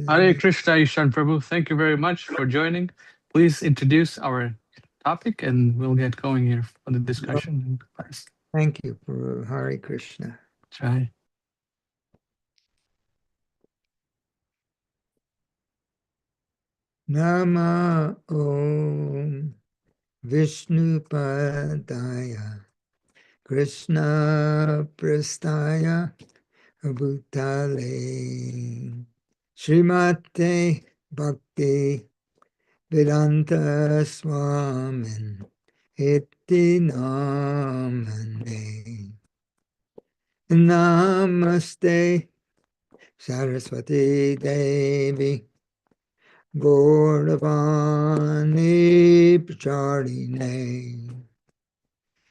Hare Krishna, Ishan Prabhu. Thank you very much for joining. Please introduce our topic and we'll get going here on the discussion and class. Thank you, Prabhu. Hare Krishna. Try. Nama Om Vishnu Padaya Krishna Prastaya Bhutale Srimate Bhakti Vedanta Swamin Iti Namane Namaste Saraswati Devi Gauravani Pracharine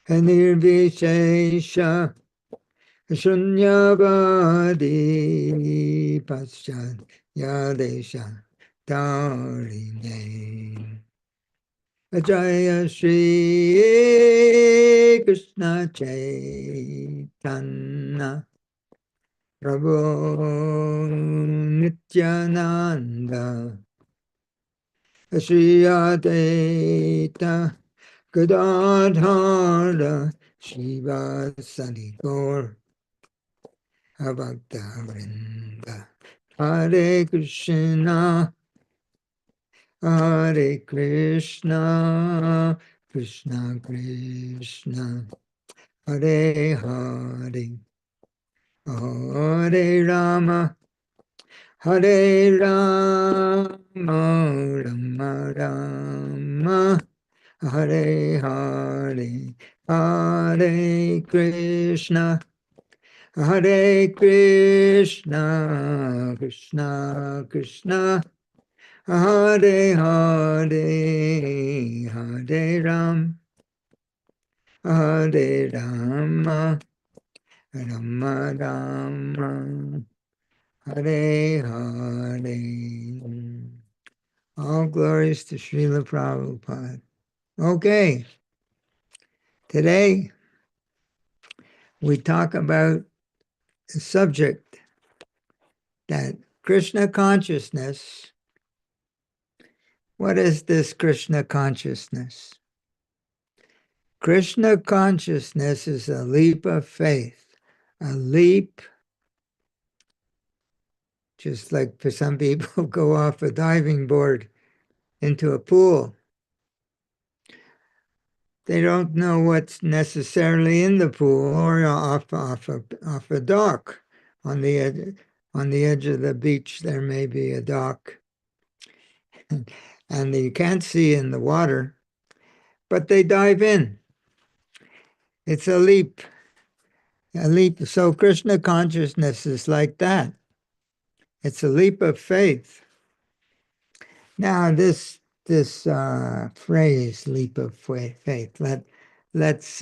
Nirvishesha Shunyavadi Paschat Yadesha Tarine Jaya Shri Krishna Chaitanya Prabhu Nityananda Shri Advaita Gadadhara Shivasadi Gaur Bhakta Vrinda Hare Krishna Hare Krishna Krishna Krishna Hare Hare Hare Rama Hare Rama Rama Rama Hare Hare Hare Krishna Hare Krishna Krishna Krishna Hare Hare Hare Ram Hare Rama Rama Rama Hare Hare. All glories to Srila Prabhupada. Okay, today we talk about a subject that Krishna consciousness. What is this Krishna consciousness? Krishna consciousness is a leap of faith, a leap, just like for some people go off a diving board into a pool. They don't know what's necessarily in the pool or off a dock. On the edge of the beach, there may be a dock. And you can't see in the water, but they dive in. It's a leap. A leap. So Krishna consciousness is like that. It's a leap of faith. Now this phrase, leap of faith, let's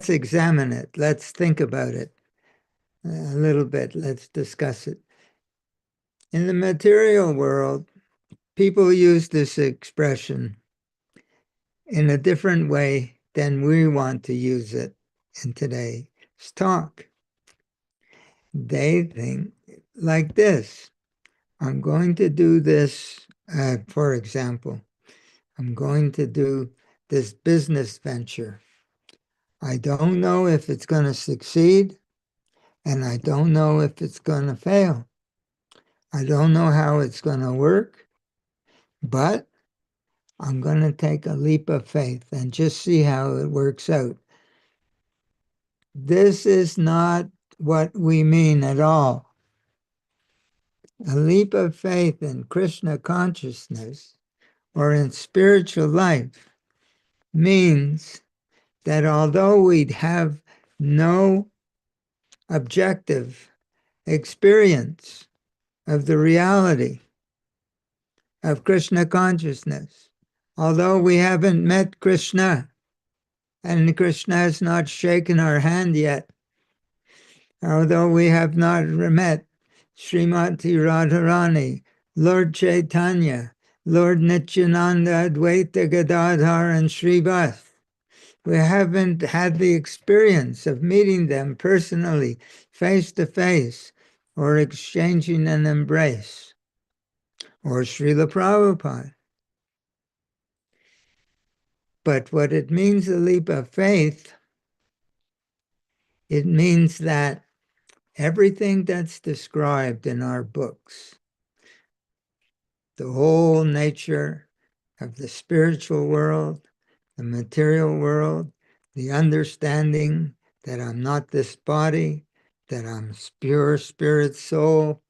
examine it. Let's think about it a little bit. Let's discuss it. In the material world, people use this expression in a different way than we want to use it in today's talk. They think like this. I'm going to do this, for example, I'm going to do this business venture. I don't know if it's going to succeed, and I don't know if it's going to fail. I don't know how it's going to work, but I'm going to take a leap of faith and just see how it works out. This is not what we mean at all. A leap of faith in Krishna consciousness or in spiritual life means that although we'd have no objective experience of the reality of Krishna consciousness, although we haven't met Krishna and Krishna has not shaken our hand yet, although we have not met Srimati Radharani, Lord Chaitanya, Lord Nityananda, Advaita Gadadhar, and Srivas. We haven't had the experience of meeting them personally, face to face, or exchanging an embrace, or Srila Prabhupada. But what it means, a leap of faith, it means that everything that's described in our books, the whole nature of the spiritual world, the material world, the understanding that I'm not this body, that I'm pure spirit soul,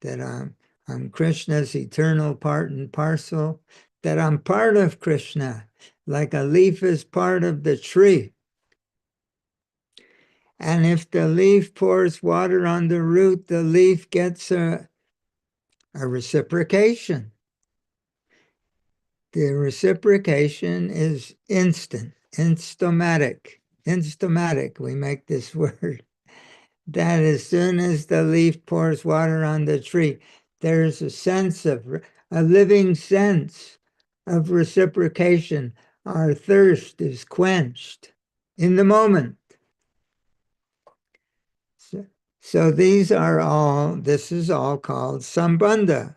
that I'm Krishna's eternal part and parcel, that I'm part of Krishna, like a leaf is part of the tree. And if the leaf pours water on the root, the leaf gets a reciprocation. The reciprocation is instant, instomatic. Instomatic, we make this word. That as soon as the leaf pours water on the tree, there's a sense of, a living sense of reciprocation. Our thirst is quenched in the moment. So these are all, this is all called sambandha.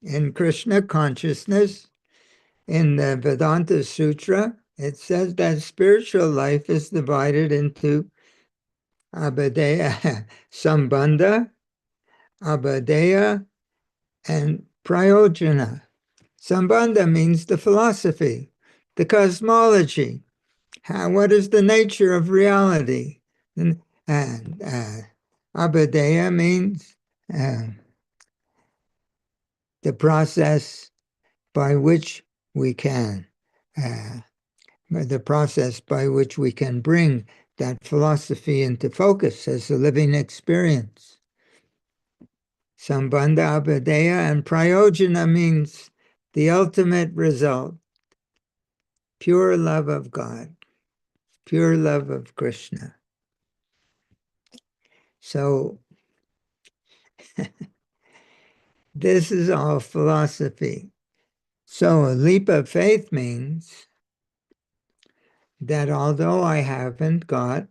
In Krishna consciousness, in the Vedanta Sutra, it says that spiritual life is divided into abhadeya, sambandha, abhadeya, and prayojana. Sambandha means the philosophy, the cosmology. What is the nature of reality? And abhadeya means the process by which we can, the process by which we can bring that philosophy into focus as a living experience. Sambandha, abhadeya, and prayojana means the ultimate result, pure love of God, pure love of Krishna. So this is all philosophy. So a leap of faith means that although I haven't got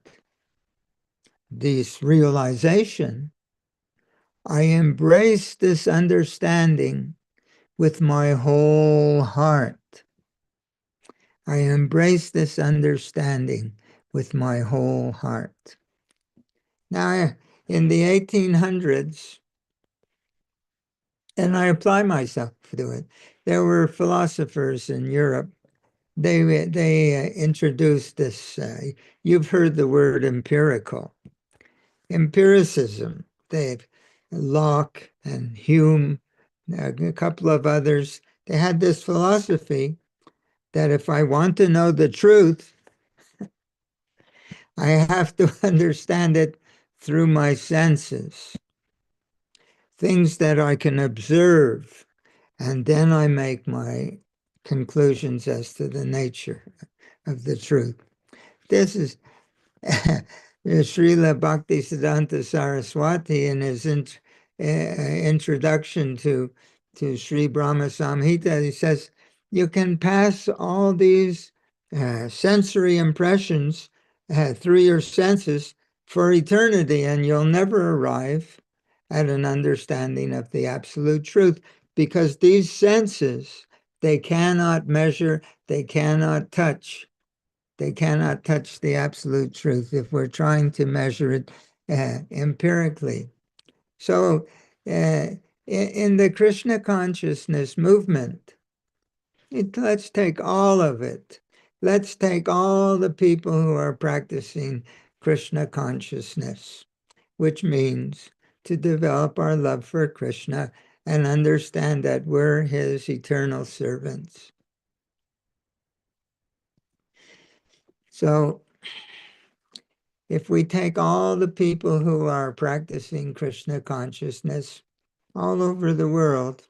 this realization, I embrace this understanding with my whole heart. I embrace this understanding with my whole heart. Now, in the 1800s, and I apply myself to it, there were philosophers in Europe. They introduced this, you've heard the word empirical. Empiricism, they've Locke and Hume, a couple of others, they had this philosophy that if I want to know the truth, I have to understand it through my senses, things that I can observe, and then I make my conclusions as to the nature of the truth. This is Srila Bhaktisiddhanta Saraswati in his introduction to Sri Brahma Samhita. He says, you can pass all these sensory impressions through your senses for eternity, and you'll never arrive at an understanding of the absolute truth, because these senses, they cannot measure, they cannot touch. They cannot touch the absolute truth if we're trying to measure it empirically. So in the Krishna consciousness movement, let's take all of it. Let's take all the people who are practicing Krishna consciousness, which means to develop our love for Krishna and understand that we're his eternal servants. So if we take all the people who are practicing Krishna consciousness all over the world,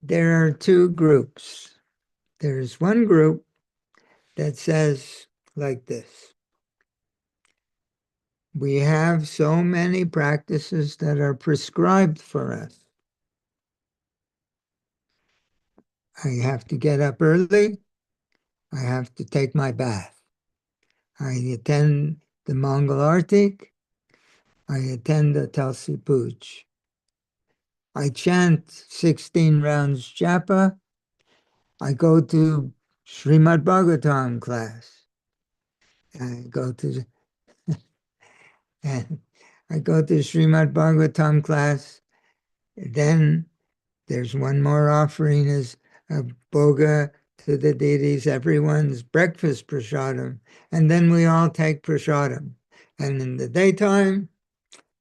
there are two groups. There's one group that says like this: we have so many practices that are prescribed for us. I have to get up early. I have to take my bath. I attend the Mongol Arctic. I attend the Tulsi Puj. I chant 16 rounds japa. I go to Srimad Bhagavatam class. I go to and I go to Srimad Bhagavatam class. Then there's one more offering is a boga to the deities, everyone's breakfast prasadam. And then we all take prasadam. And in the daytime,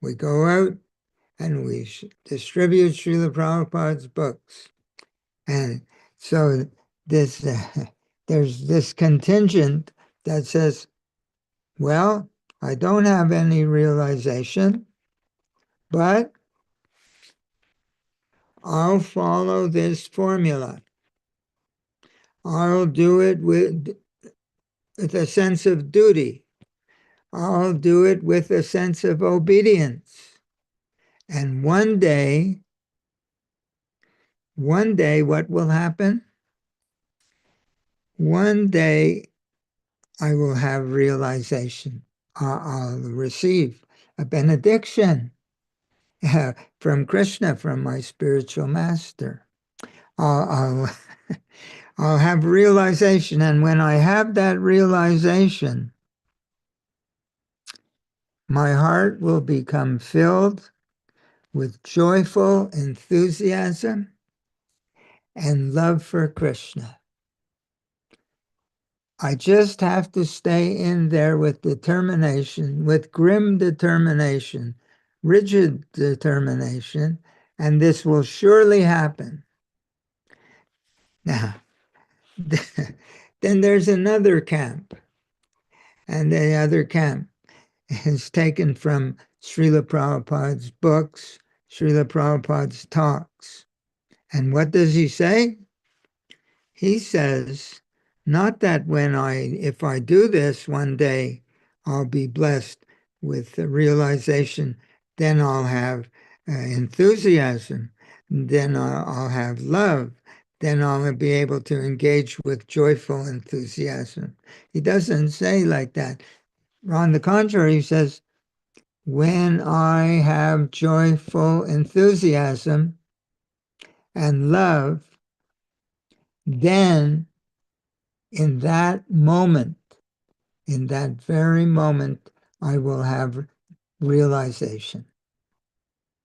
we go out and we distribute Srila Prabhupada's books. And so this there's this contingent that says, well, I don't have any realization, but I'll follow this formula. I'll do it with a sense of duty. I'll do it with a sense of obedience. And one day, what will happen? One day, I will have realization. I'll receive a benediction from Krishna, from my spiritual master. I'll I'll have realization. And when I have that realization, my heart will become filled with joyful enthusiasm and love for Krishna. I just have to stay in there with determination, with grim determination, rigid determination, and this will surely happen. Now, then there's another camp, and the other camp is taken from Srila Prabhupada's books, Srila Prabhupada's talks. And what does he say? He says, not that if I do this one day, I'll be blessed with the realization, then I'll have enthusiasm, then I'll have love, then I'll be able to engage with joyful enthusiasm. He doesn't say like that. On the contrary, he says, when I have joyful enthusiasm and love, then in that moment, in that very moment, I will have realization.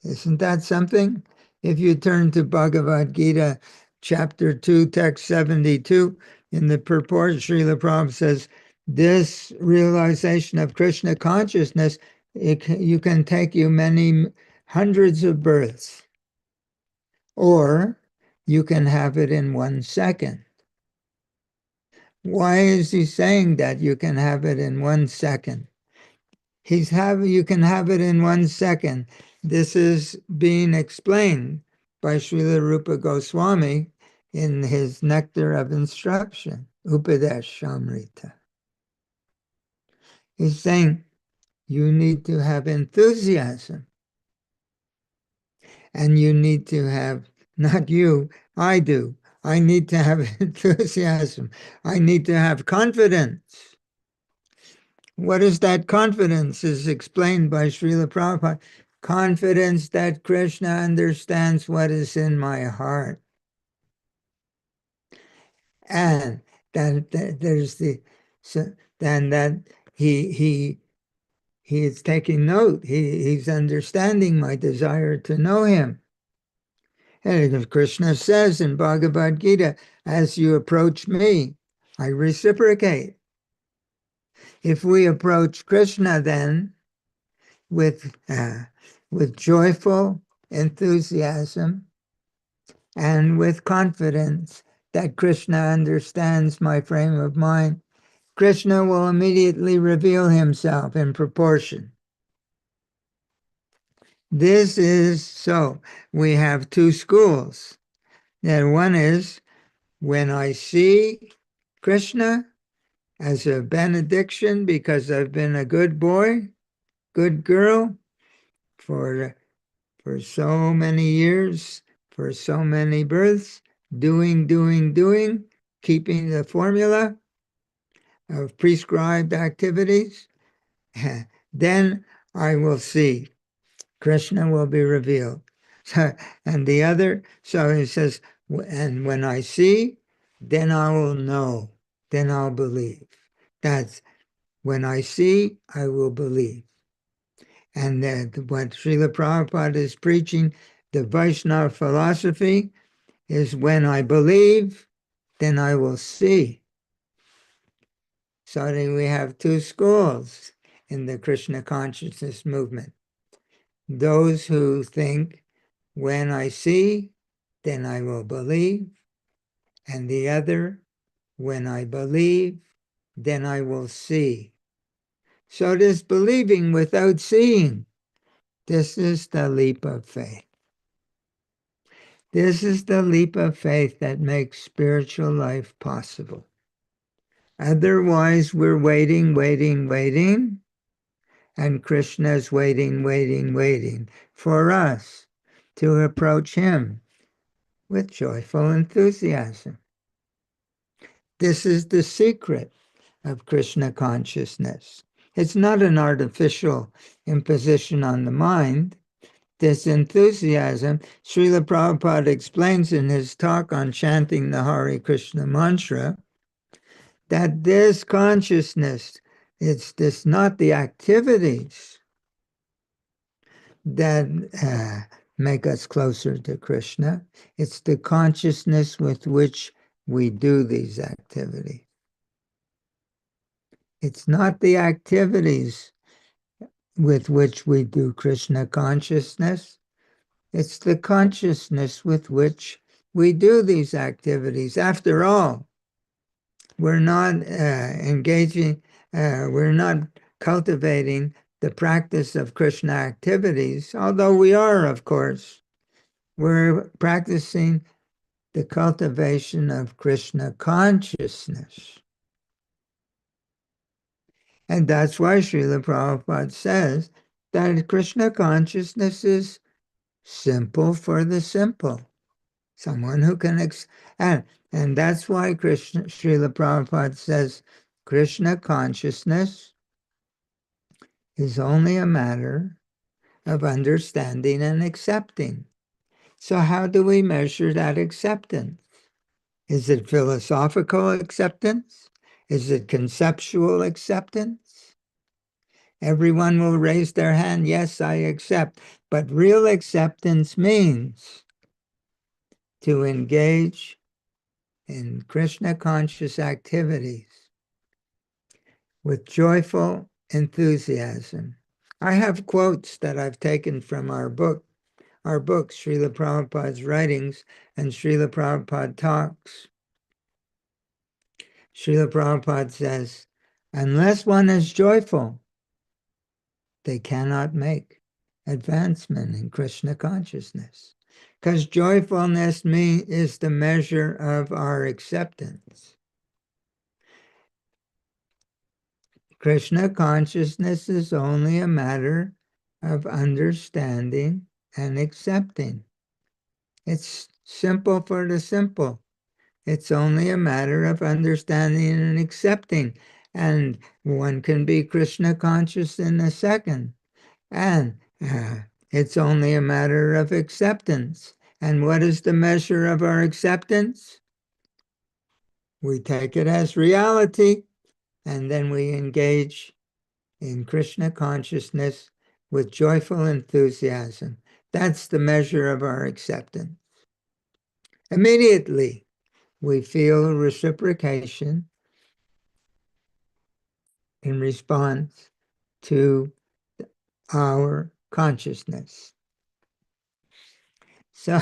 Isn't that something? If you turn to Bhagavad Gita, chapter 2, text 72, in the purport, Srila Prabhupada says, this realization of Krishna consciousness, you can take you many hundreds of births, or you can have it in 1 second. Why is he saying that you can have it in 1 second? You can have it in 1 second. This is being explained by Srila Rupa Goswami in his Nectar of Instruction, Upadesh Amrita. He's saying you need to have enthusiasm. And you need to have, not you, I do. I need to have enthusiasm. I need to have confidence. What is that confidence is explained by Srila Prabhupada. Confidence that Krishna understands what is in my heart. And that there's then that he is taking note. He's understanding my desire to know him. And Krishna says in Bhagavad Gita, as you approach me, I reciprocate. If we approach Krishna then with joyful enthusiasm and with confidence that Krishna understands my frame of mind, Krishna will immediately reveal himself in proportion. This is so. We have 2 schools. And one is when I see Krishna as a benediction because I've been a good boy, good girl for so many years, for so many births, doing, keeping the formula, of prescribed activities, then I will see. Krishna will be revealed. And the other, so he says, and when I see, then I will know, then I'll believe. That's when I see, I will believe. And what Srila Prabhupada is preaching, the Vaishnava philosophy, is when I believe, then I will see. So then we have two schools in the Krishna consciousness movement. Those who think, when I see, then I will believe. And the other, when I believe, then I will see. So it is believing without seeing. This is the leap of faith. This is the leap of faith that makes spiritual life possible. Otherwise, we're waiting, and Krishna's waiting for us to approach him with joyful enthusiasm. This is the secret of Krishna consciousness. It's not an artificial imposition on the mind. This enthusiasm, Srila Prabhupada explains in his talk on chanting the Hare Krishna mantra, that this consciousness, it's this not the activities that make us closer to Krishna. It's the consciousness with which we do these activities. It's not the activities with which we do Krishna consciousness. It's the consciousness with which we do these activities. After all, we're not we're not cultivating the practice of Krishna activities, although we are, of course. We're practicing the cultivation of Krishna consciousness. And that's why Srila Prabhupada says that Krishna consciousness is simple for the simple. Someone who can, and that's why Srila Prabhupada says Krishna consciousness is only a matter of understanding and accepting. So how do we measure that acceptance? Is it philosophical acceptance? Is it conceptual acceptance? Everyone will raise their hand, yes, I accept. But real acceptance means to engage in Krishna conscious activities with joyful enthusiasm. I have quotes that I've taken from our books, Srila Prabhupada's writings and Srila Prabhupada talks. Srila Prabhupada says, unless one is joyful, they cannot make advancement in Krishna consciousness. Because joyfulness is the measure of our acceptance. Krishna consciousness is only a matter of understanding and accepting. It's simple for the simple. It's only a matter of understanding and accepting. And one can be Krishna conscious in a second. And it's only a matter of acceptance. And what is the measure of our acceptance? We take it as reality, and then we engage in Krishna consciousness with joyful enthusiasm. That's the measure of our acceptance. Immediately, we feel reciprocation in response to our consciousness. So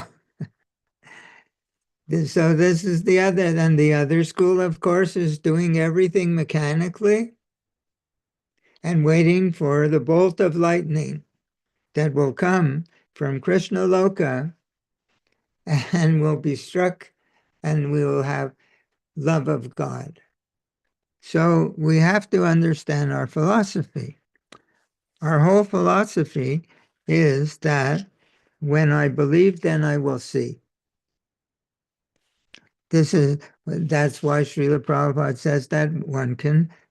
this is the other, and the other school, of course, is doing everything mechanically and waiting for the bolt of lightning that will come from Krishna Loka and will be struck, and we will have love of God. So we have to understand our philosophy. Our whole philosophy is that when I believe, then I will see. That's why Srila Prabhupada says that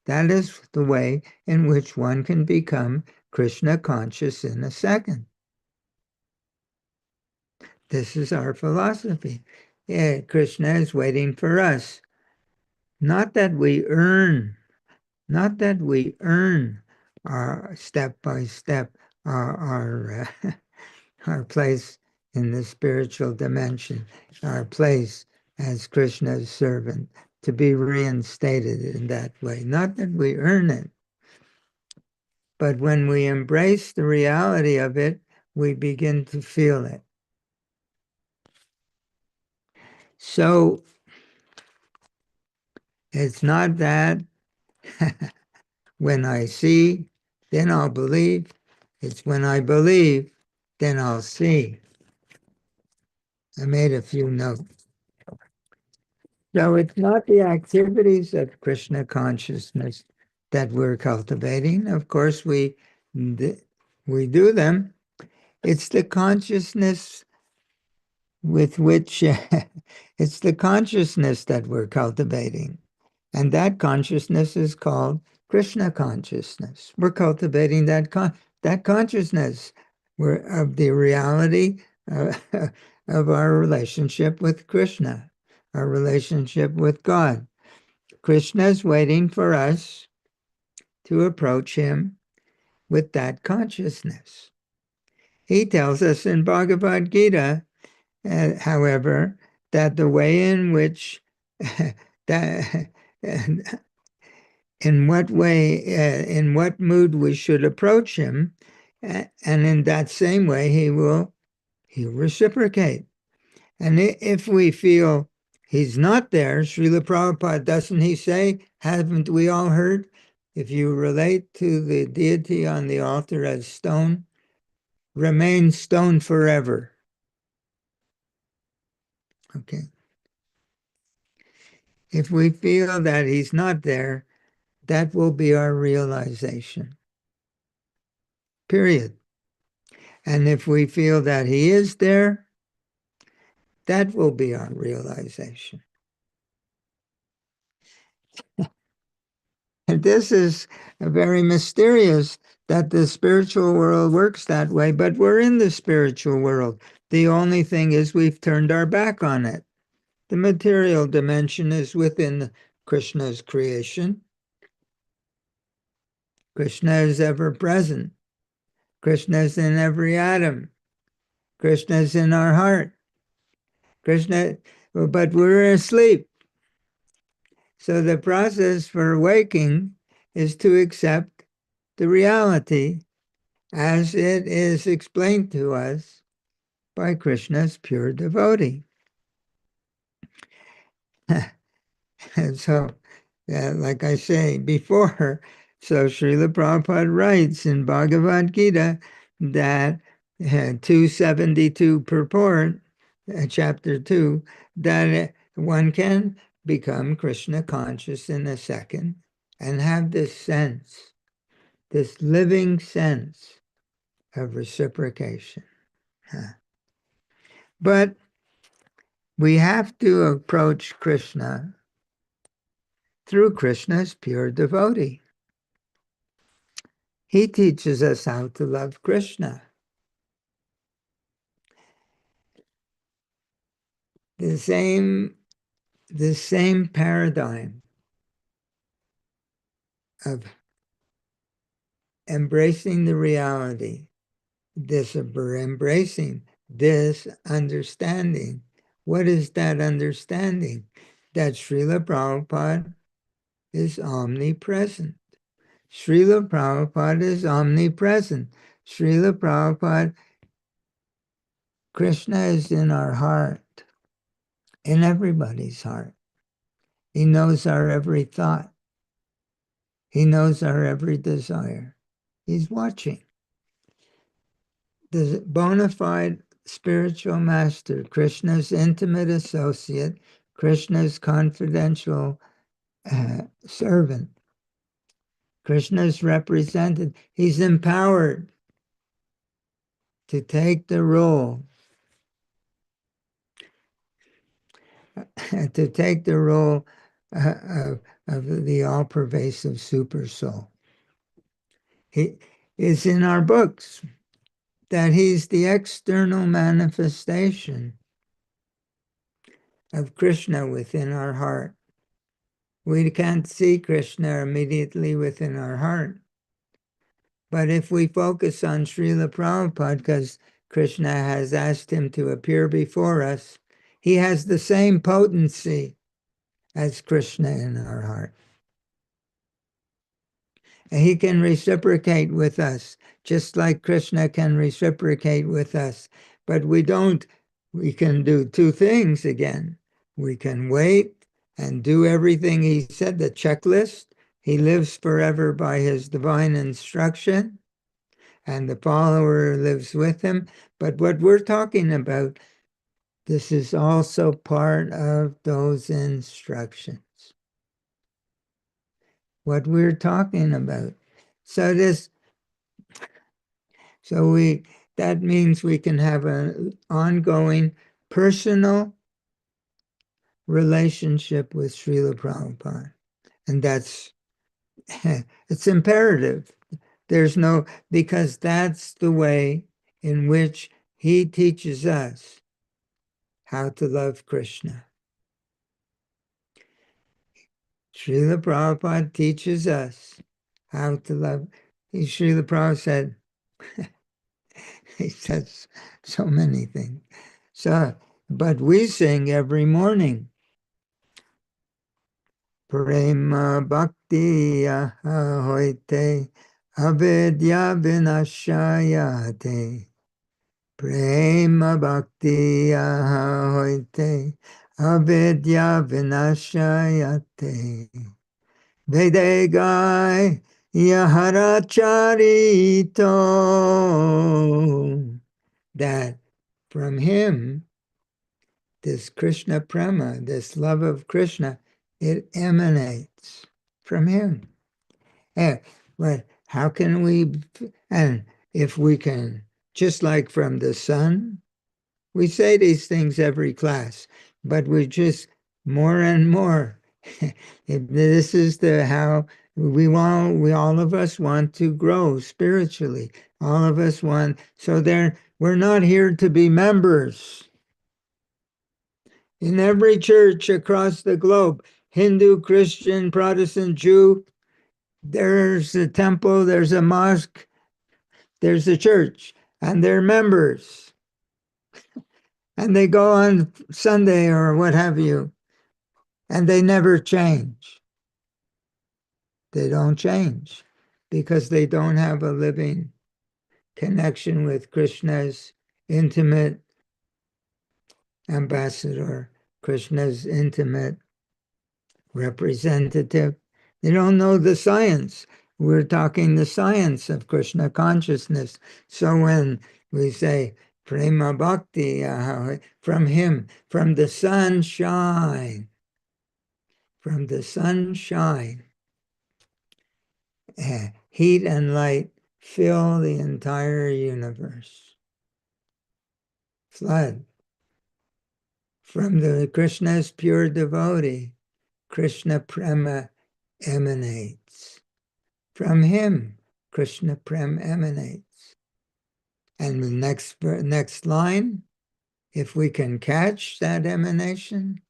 that is the way in which one can become Krishna conscious in a second. This is our philosophy. Yeah, Krishna is waiting for us. Not that we earn our step by step our place in the spiritual dimension, our place as Krishna's servant, to be reinstated in that way. Not that we earn it, but when we embrace the reality of it, we begin to feel it. So it's not that when I see, then I'll believe. It's when I believe, then I'll see. I made a few notes. So it's not the activities of Krishna consciousness that we're cultivating. Of course, we do them. It's the consciousness with which it's the consciousness that we're cultivating. And that consciousness is called Krishna consciousness. We're cultivating that consciousness of the reality of our relationship with Krishna, our relationship with God. Krishna is waiting for us to approach him with that consciousness. He tells us in Bhagavad Gita, however, that the way in which that in what mood we should approach him, and in that same way he'll reciprocate. And if we feel he's not there, Srila Prabhupada, doesn't he say, haven't we all heard, if you relate to the deity on the altar as stone, remain stone forever. Okay. If we feel that he's not there, that will be our realization. Period. And if we feel that he is there, that will be our realization. And this is very mysterious that the spiritual world works that way, but we're in the spiritual world. The only thing is we've turned our back on it. The material dimension is within Krishna's creation. Krishna is ever present. Krishna is in every atom. Krishna is in our heart. But we're asleep. So the process for waking is to accept the reality as it is explained to us by Krishna's pure devotee. And so, like I say before, so Srila Prabhupada writes in Bhagavad Gita that 272 purport, chapter 2, that one can become Krishna conscious in a second and have this sense, this living sense of reciprocation. But we have to approach Krishna through Krishna's pure devotee. He teaches us how to love Krishna. The same paradigm of embracing the reality, embracing this understanding. What is that understanding? That Srila Prabhupada is omnipresent. Srila Prabhupada is omnipresent. Srila Prabhupada, Krishna is in our heart, in everybody's heart. He knows our every thought. He knows our every desire. He's watching. The bona fide spiritual master, Krishna's intimate associate, Krishna's confidential servant, Krishna's represented. He's empowered to take the role to take the role of the all-pervasive super soul. He is in our books that he's the external manifestation of Krishna within our heart. We can't see Krishna immediately within our heart. But if we focus on Srila Prabhupada, because Krishna has asked him to appear before us, he has the same potency as Krishna in our heart. And he can reciprocate with us, just like Krishna can reciprocate with us. But we can do two things again. We can wait and do everything he said, the checklist. He lives forever by his divine instruction, and the follower lives with him. But what we're talking about, this is also part of those instructions. What we're talking about. So that means we can have an ongoing personal relationship with Srila Prabhupada. And it's imperative. Because that's the way in which he teaches us how to love Krishna. Srila Prabhupada teaches us how to love. Srila Prabhupada said, he says so many things. But we sing every morning. Prema bhakti hoite avidya vinashayate. Prema bhakti hoite avidya vinashayate. Vedegai yaharacharito. That from him, this Krishna prema, this love of Krishna, it emanates from him. But how can we, and if we can, just like from the sun, we say these things every class, but we just more and more. This is how we all of us want to grow spiritually. All of us want, we're not here to be members. In every church across the globe, Hindu, Christian, Protestant, Jew, there's a temple, there's a mosque, there's a church, and they're members. And they go on Sunday or what have you, and they never change. They don't change because they don't have a living connection with Krishna's intimate ambassador, Krishna's intimate representative. They don't know the science. We're talking the science of Krishna consciousness. So when we say prema bhakti, from him, from the sunshine, heat and light fill the entire universe. Flood. From the Krishna's pure devotee, Krishna prema emanates. From him, Krishna prem emanates. And the next line, if we can catch that emanation,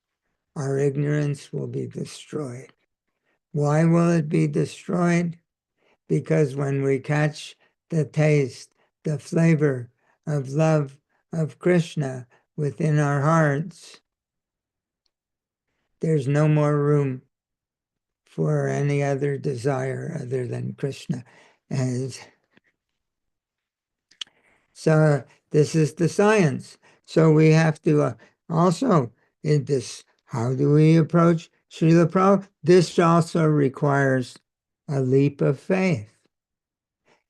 our ignorance will be destroyed. Why will it be destroyed? Because when we catch the taste, the flavor of love of Krishna within our hearts, there's no more room for any other desire other than Krishna. And so this is the science. So we have to also, in this, how do we approach Srila Prabhupada? This also requires a leap of faith.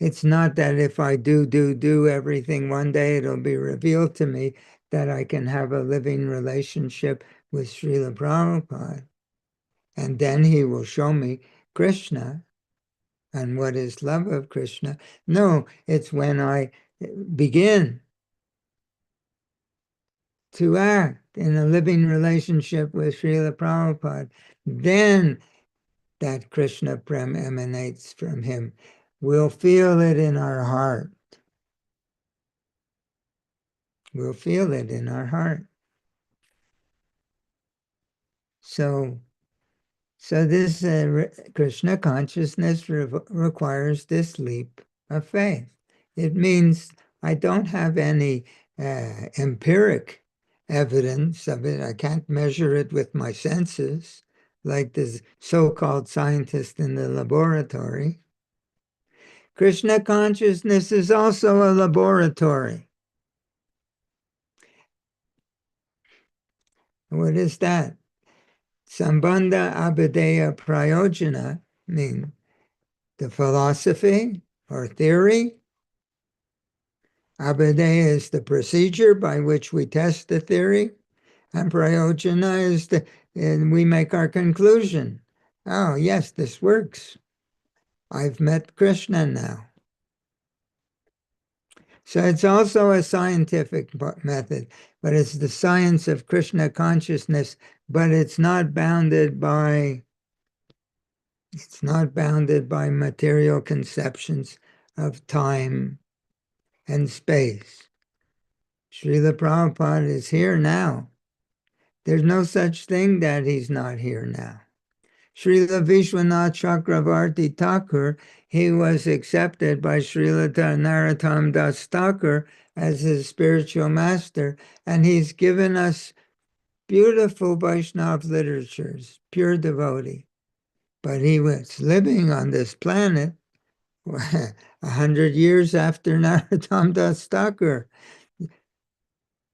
It's not that if I do everything, one day it'll be revealed to me that I can have a living relationship with Srila Prabhupada. And then he will show me Krishna and what is love of Krishna. No, it's when I begin to act in a living relationship with Srila Prabhupada, then that Krishna Prem emanates from him. We'll feel it in our heart. We'll feel it in our heart. So this Krishna consciousness requires this leap of faith. It means I don't have any empiric evidence of it. I can't measure it with my senses, like the so-called scientist in the laboratory. Krishna consciousness is also a laboratory. What is that? Sambandha Abhideya Prayojana mean the philosophy or theory. Abhideya is the procedure by which we test the theory, and Prayojana is and we make our conclusion. Oh, yes, this works. I've met Krishna now. So it's also a scientific method, but it's the science of Krishna consciousness, but it's not bounded by material conceptions of time and space. Srila Prabhupada is here now. There's no such thing that he's not here now. Srila Vishwanath Chakravarti Thakur, he was accepted by Srila Narottam Das Thakur as his spiritual master, and he's given us beautiful Vaishnava literatures, pure devotee. But he was living on this planet 100 years after Narottam Das Thakur.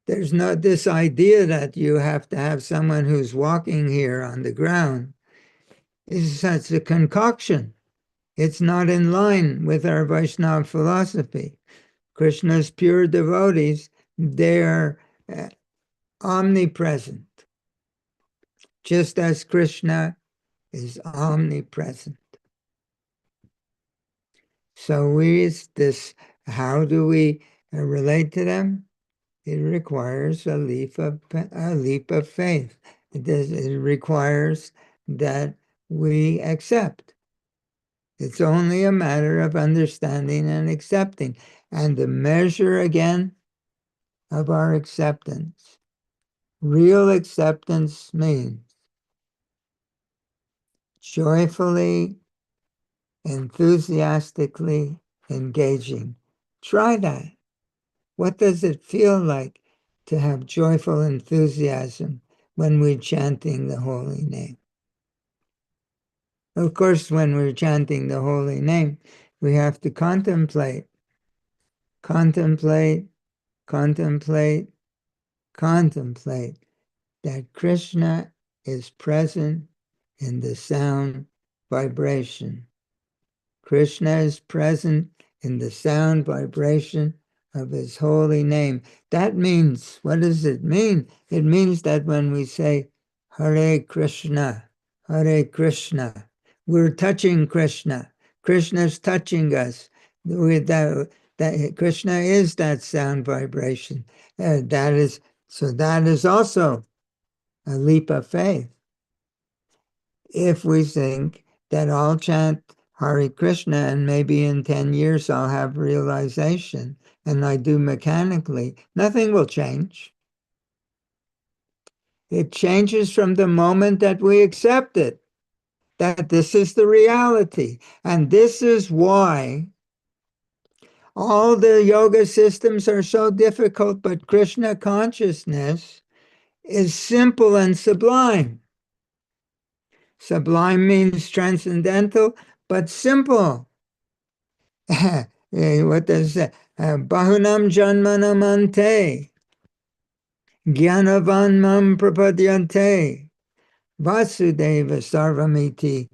There's not this idea that you have to have someone who's walking here on the ground. It's a concoction. It's not in line with our Vaishnava philosophy. Krishna's pure devotees, they're omnipresent, just as Krishna is omnipresent. So how do we relate to them? It requires a leap of faith. It requires that we accept. It's only a matter of understanding and accepting. And the measure, again, of our acceptance. Real acceptance means joyfully, enthusiastically engaging. Try that. What does it feel like to have joyful enthusiasm when we're chanting the holy name? Of course, when we're chanting the holy name, we have to contemplate that Krishna is present in the sound vibration. Krishna is present in the sound vibration of his holy name. That means, what does it mean? It means that when we say Hare Krishna, we're touching Krishna. Krishna's touching us. That Krishna is that sound vibration. That is also a leap of faith. If we think that I'll chant Hare Krishna and maybe in 10 years I'll have realization, and I do mechanically, nothing will change. It changes from the moment that we accept it, that this is the reality. And this is why all the yoga systems are so difficult, but Krishna consciousness is simple and sublime. Sublime means transcendental, but simple. What does that? Bahunam janmanam ante, Gyanavan mam prapadyante, Vasudeva sarvamiti.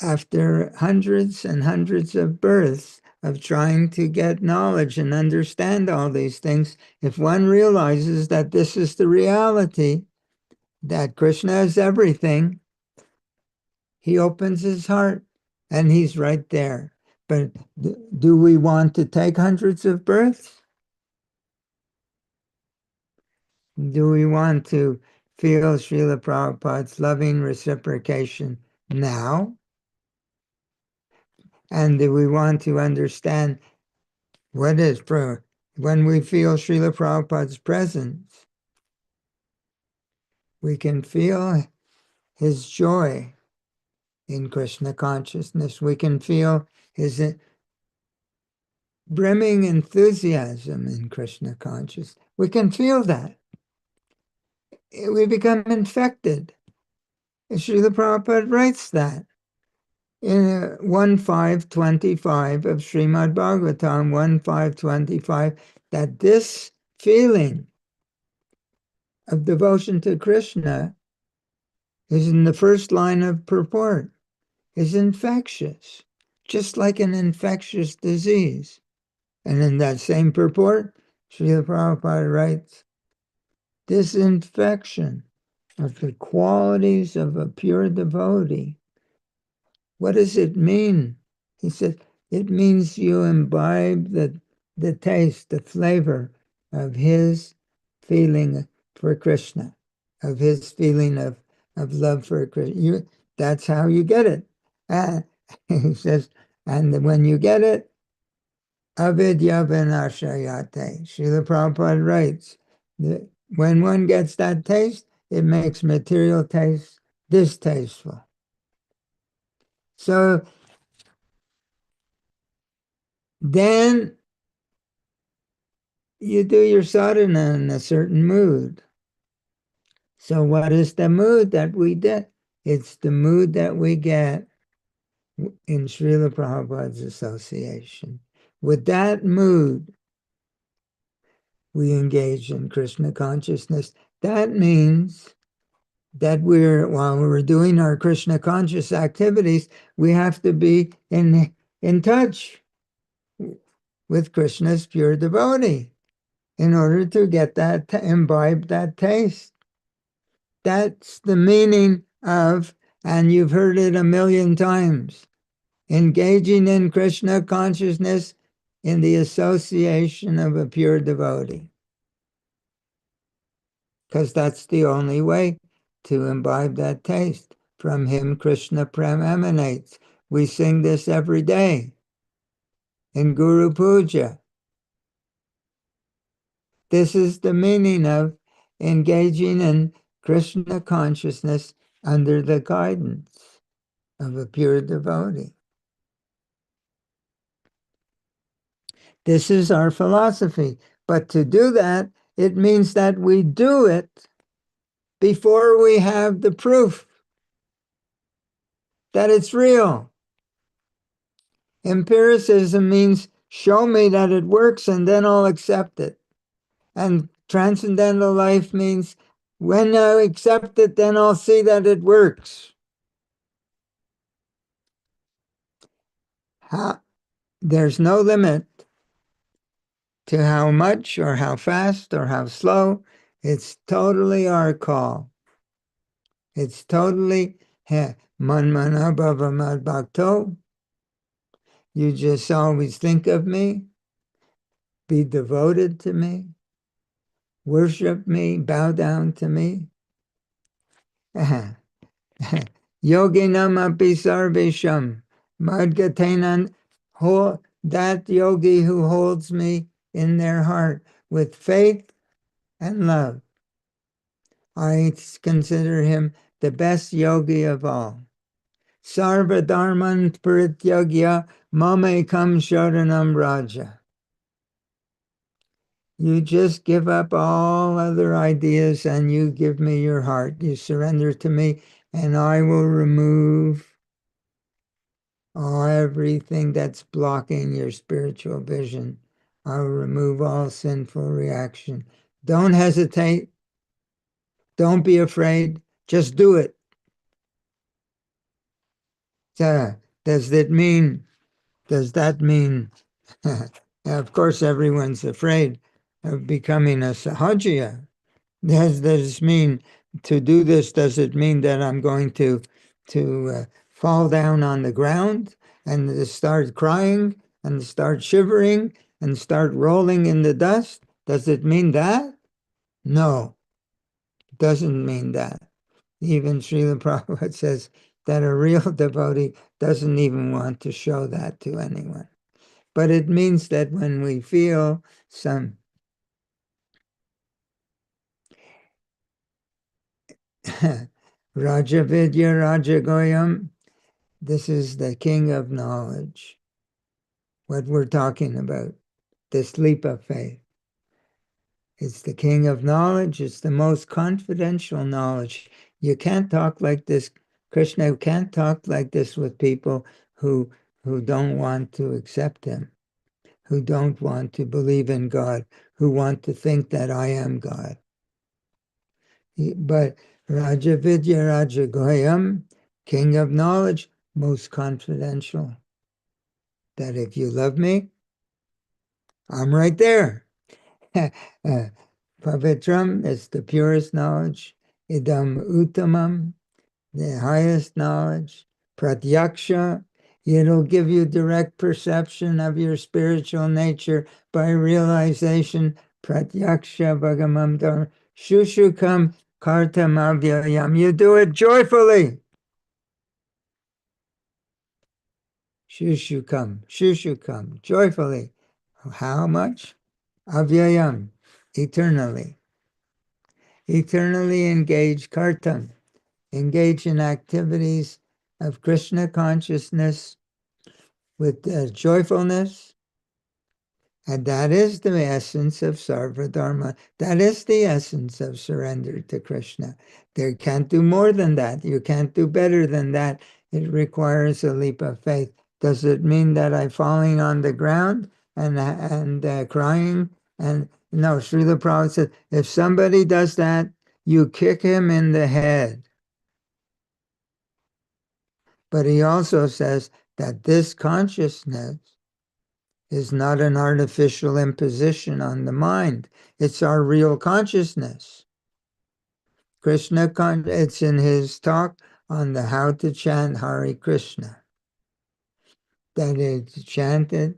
After hundreds and hundreds of births of trying to get knowledge and understand all these things, if one realizes that this is the reality, that Krishna is everything, he opens his heart and he's right there. But do we want to take hundreds of births? Do we want to feel Srila Prabhupada's loving reciprocation now? And do we want to understand what is when we feel Srila Prabhupada's presence? We can feel his joy in Krishna consciousness. We can feel his brimming enthusiasm in Krishna consciousness. We can feel that. We become infected. Srila Prabhupada writes that in 1.5.25 of Srimad Bhagavatam, 1.5.25, that this feeling of devotion to Krishna is in the first line of purport, is infectious, just like an infectious disease. And in that same purport, Srila Prabhupada writes, this infection of the qualities of a pure devotee, what does it mean? He said, it means you imbibe the taste, the flavor of his feeling for Krishna, of his feeling of love for Krishna. That's how you get it. He says, and when you get it, avidya vinashayate. Srila Prabhupada writes, that when one gets that taste, it makes material taste distasteful. So then you do your sadhana in a certain mood. So what is the mood that we get? It's the mood that we get in Srila Prabhupada's association. With that mood, we engage in Krishna consciousness. That means that while we're doing our Krishna conscious activities, we have to be in touch with Krishna's pure devotee in order to get that, to imbibe that taste. That's the meaning of, and you've heard it a million times, engaging in Krishna consciousness in the association of a pure devotee. Because that's the only way to imbibe that taste. From him, Krishna Prem emanates. We sing this every day in Guru Puja. This is the meaning of engaging in Krishna consciousness under the guidance of a pure devotee. This is our philosophy. But to do that, it means that we do it before we have the proof that it's real. Empiricism means show me that it works and then I'll accept it. And transcendental life means when I accept it, then I'll see that it works. There's no limit to how much or how fast or how slow. It's totally our call. It's totally man mana bhava mad bhakto. You just always think of me, be devoted to me, worship me, bow down to me. Yoginam api sarvesham madgatenan, that yogi who holds me in their heart with faith and love. I consider him the best yogi of all. Sarva dharman parityagya mamekam sharanam raja. You just give up all other ideas and you give me your heart. You surrender to me and I will remove everything that's blocking your spiritual vision. I will remove all sinful reaction. Don't hesitate. Don't be afraid. Just do it. Does that mean, of course, everyone's afraid of becoming a sahajya. Does this mean to do this? Does it mean that I'm going to fall down on the ground and to start crying and start shivering and start rolling in the dust? Does it mean that? No, it doesn't mean that. Even Srila Prabhupada says that a real devotee doesn't even want to show that to anyone. But it means that when we feel some Raja Vidya Raja Goyam, this is the king of knowledge. What we're talking about, this leap of faith. It's the king of knowledge. It's the most confidential knowledge. You can't talk like this. Krishna can't talk like this with people who don't want to accept him, who don't want to believe in God, who want to think that I am God. But Raja Vidya Raja Goyam, king of knowledge, most confidential. That if you love me, I'm right there. Pavitram is the purest knowledge. Idam Uttamam, the highest knowledge. Pratyaksha, it'll give you direct perception of your spiritual nature by realization. Pratyaksha Bhagamam Dharma. Shushukam Kartam Avyayam. You do it joyfully. Shushukam, joyfully. How much? Avyayam, eternally. Eternally engage kartam, engage in activities of Krishna consciousness with joyfulness. And that is the essence of Sarva Dharma. That is the essence of surrender to Krishna. There can't do more than that. You can't do better than that. It requires a leap of faith. Does it mean that I'm falling on the ground and crying? And no, Srila Prabhupada said, if somebody does that, you kick him in the head. But he also says that this consciousness is not an artificial imposition on the mind. It's our real consciousness. Krishna, it's in his talk on the how to chant Hare Krishna, that it's chanted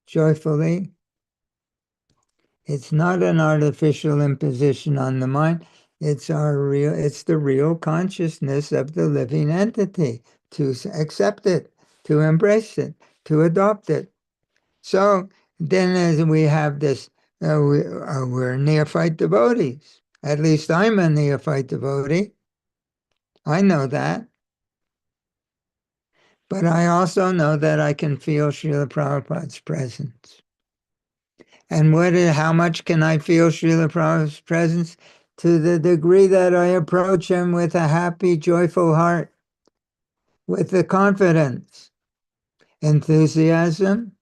joyfully. It's not an artificial imposition on the mind. It's the real consciousness of the living entity, to accept it, to embrace it, to adopt it. So then as we have this, we're neophyte devotees. At least I'm a neophyte devotee. I know that. But I also know that I can feel Srila Prabhupada's presence. And how much can I feel Srila Prabhupada's presence? To the degree that I approach him with a happy, joyful heart, with the confidence, enthusiasm,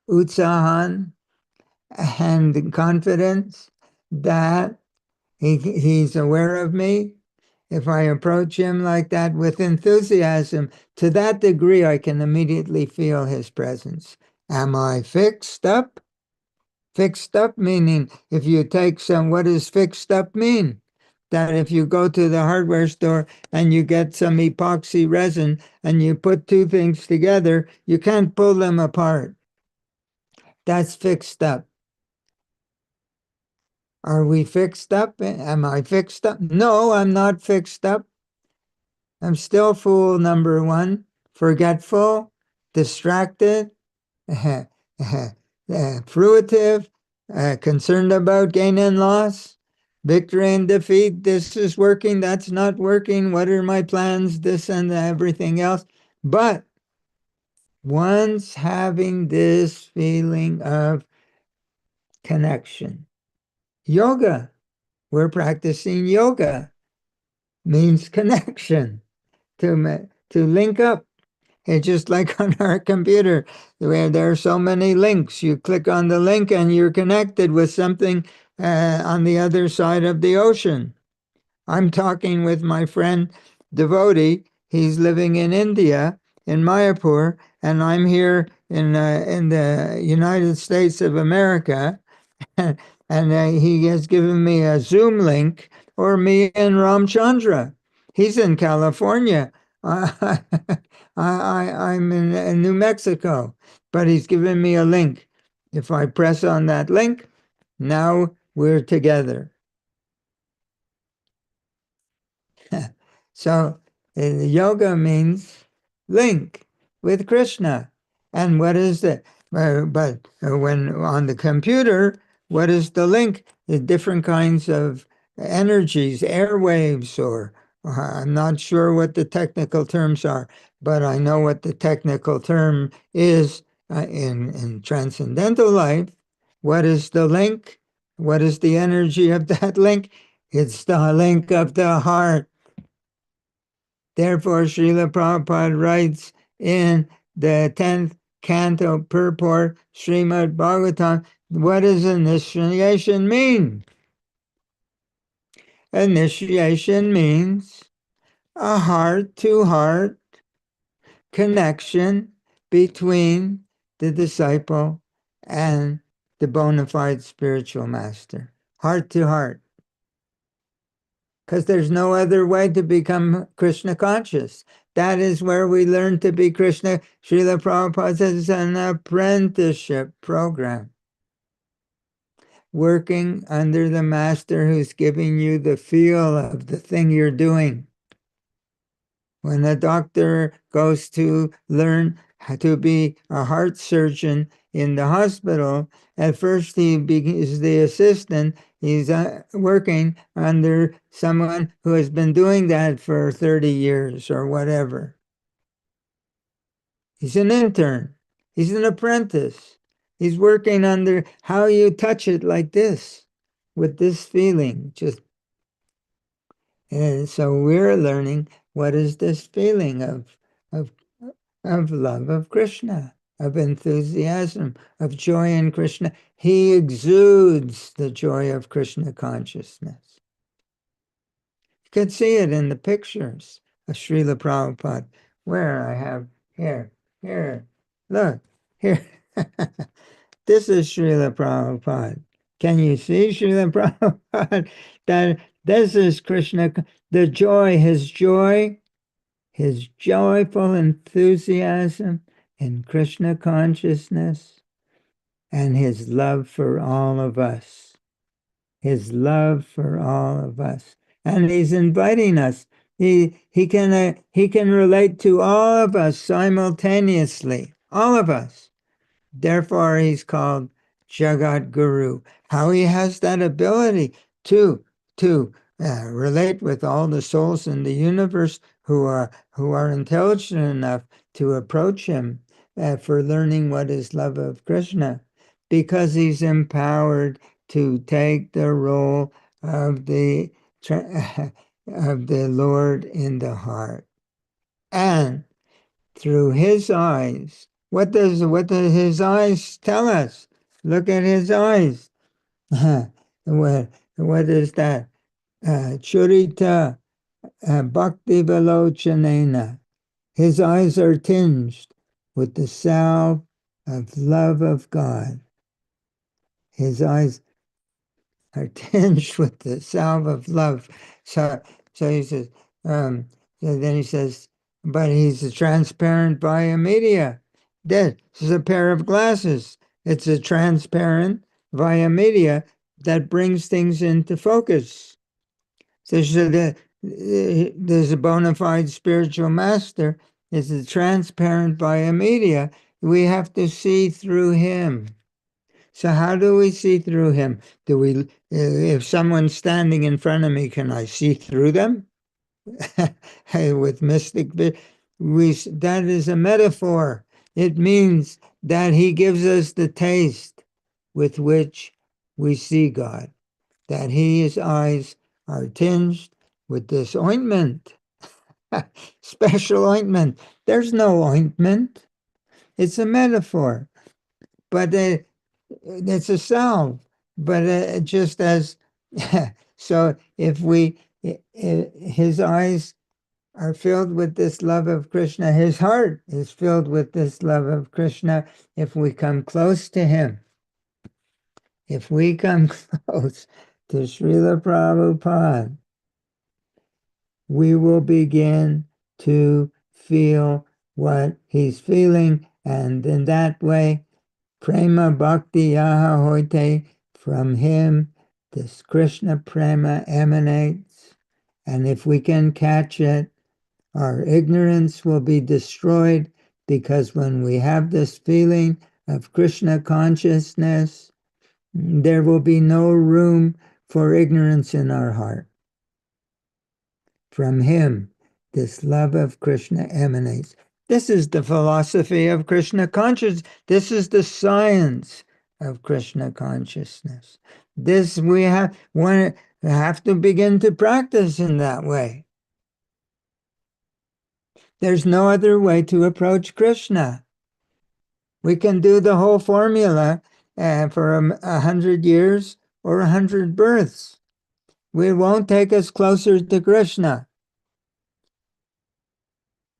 utsahan, and confidence that he's aware of me. If I approach him like that with enthusiasm, to that degree, I can immediately feel his presence. Am I fixed up? Fixed up meaning, if you take what does fixed up mean? That if you go to the hardware store and you get some epoxy resin and you put two things together, you can't pull them apart. That's fixed up. Are we fixed up? Am I fixed up? No, I'm not fixed up. I'm still fool number one, forgetful, distracted, fruitive, concerned about gain and loss, victory and defeat. This is working, that's not working. What are my plans? This and everything else. But once having this feeling of connection, yoga, we're practicing yoga, means connection, to link up. It's just like on our computer, where there are so many links. You click on the link and you're connected with something on the other side of the ocean. I'm talking with my friend devotee. He's living in India, in Mayapur, and I'm here in the United States of America. And he has given me a Zoom link, or me and Ramchandra. He's in California. I'm in New Mexico, but he's given me a link. If I press on that link, now we're together. So yoga means link with Krishna. And what is the, but when on the computer, what is the link? The different kinds of energies, airwaves, or I'm not sure what the technical terms are, but I know what the technical term is in transcendental life. What is the link? What is the energy of that link? It's the link of the heart. Therefore, Srila Prabhupada writes in the 10th canto purport, Srimad Bhagavatam, what does initiation mean? Initiation means a heart-to-heart connection between the disciple and the bona fide spiritual master. Heart-to-heart. Because there's no other way to become Krishna conscious. That is where we learn to be Krishna. Srila Prabhupada says it's an apprenticeship program. Working under the master who's giving you the feel of the thing you're doing. When a doctor goes to learn how to be a heart surgeon in the hospital, at first he is the assistant. He's working under someone who has been doing that for 30 years or whatever. He's an intern. He's an apprentice. He's working under how you touch it like this, with this feeling. And so we're learning what is this feeling of love of Krishna, of enthusiasm, of joy in Krishna. He exudes the joy of Krishna consciousness. You can see it in the pictures of Srila Prabhupada, where I have here, look, here. This is Srila Prabhupada. Can you see Srila Prabhupada? That this is Krishna, the joy, his joyful enthusiasm in Krishna consciousness, and his love for all of us. His love for all of us. And he's inviting us. He can relate to all of us simultaneously. All of us. Therefore, he's called Jagat Guru. How he has that ability to relate with all the souls in the universe who are intelligent enough to approach him for learning what is love of Krishna, because he's empowered to take the role of the Lord in the heart, and through his eyes. What does his eyes tell us? Look at his eyes. what is that? Churita bhakti velochanena. His eyes are tinged with the salve of love of God. His eyes are tinged with the salve of love. So he says, so then he says, but he's a transparent via media. This is a pair of glasses. It's a transparent via media that brings things into focus. So there's a bona fide spiritual master. It's a transparent via media. We have to see through him. So how do we see through him? If someone's standing in front of me, can I see through them? With mystic, that is a metaphor. It means that he gives us the taste with which we see God, that his eyes are tinged with this ointment, special ointment. There's no ointment. It's a metaphor, but it's a salve. But just as, so if his eyes are filled with this love of Krishna, his heart is filled with this love of Krishna. If we come close to him, if we come close to Srila Prabhupada, we will begin to feel what he's feeling, and in that way, prema bhakti yaha hoite, from him, this Krishna prema emanates, and if we can catch it, our ignorance will be destroyed, because when we have this feeling of Krishna consciousness, there will be no room for ignorance in our heart. From him, this love of Krishna emanates. This is the philosophy of Krishna consciousness. This is the science of Krishna consciousness. This we have to begin to practice in that way. There's no other way to approach Krishna. We can do the whole formula for 100 years or 100 births. It won't take us closer to Krishna.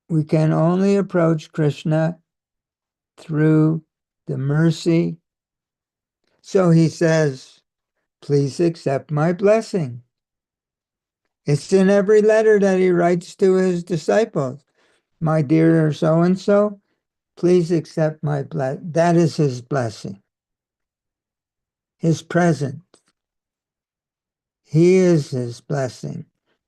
We can only approach Krishna through the mercy. So he says, please accept my blessing. It's in every letter that he writes to his disciples. My dear so-and-so, please accept my blessing. That is his blessing, his present. He is his blessing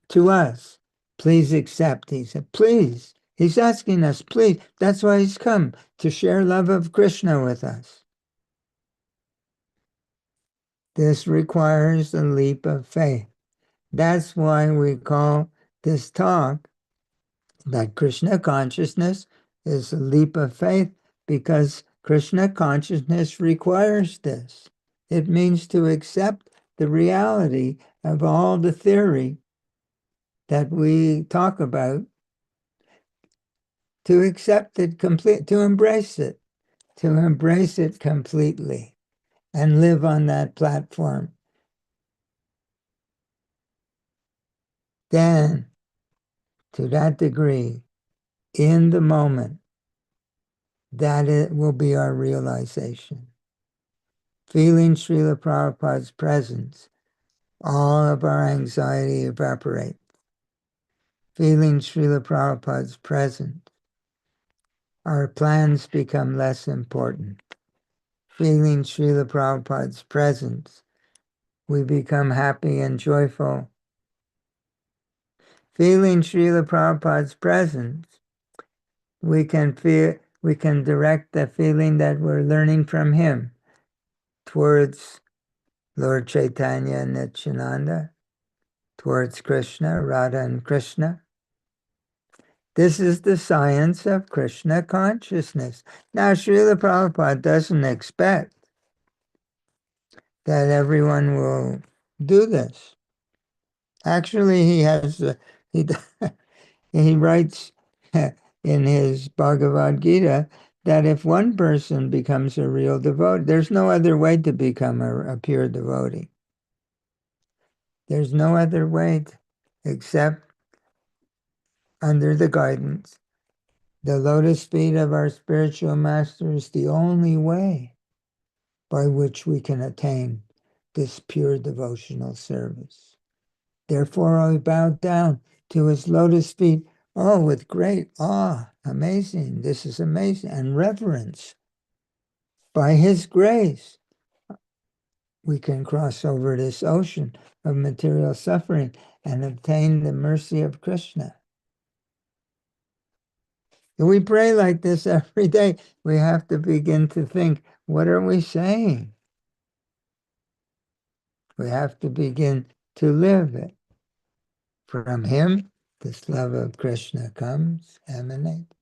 to us. Please accept. He said, please. He's asking us, please. That's why he's come, to share love of Krishna with us. This requires a leap of faith. That's why we call this talk that Krishna consciousness is a leap of faith, because Krishna consciousness requires this. It means to accept the reality of all the theory that we talk about, to accept it completely, to embrace it completely, and live on that platform. Then, to that degree, in the moment, that it will be our realization. Feeling Srila Prabhupada's presence, all of our anxiety evaporates. Feeling Srila Prabhupada's presence, our plans become less important. Feeling Srila Prabhupada's presence, we become happy and joyful. Feeling Srila Prabhupada's presence, we can direct the feeling that we're learning from him towards Lord Chaitanya and Nityananda, towards Krishna, Radha and Krishna. This is the science of Krishna consciousness. Now, Srila Prabhupada doesn't expect that everyone will do this. Actually, he writes in his Bhagavad Gita that if one person becomes a real devotee, there's no other way to become a pure devotee. There's no other way except under the guidance. The lotus feet of our spiritual master is the only way by which we can attain this pure devotional service. Therefore, I bow down to his lotus feet, with great awe, amazing, this is amazing, and reverence. By his grace, we can cross over this ocean of material suffering and obtain the mercy of Krishna. If we pray like this every day, we have to begin to think, what are we saying? We have to begin to live it. From him, this love of Krishna comes, emanates,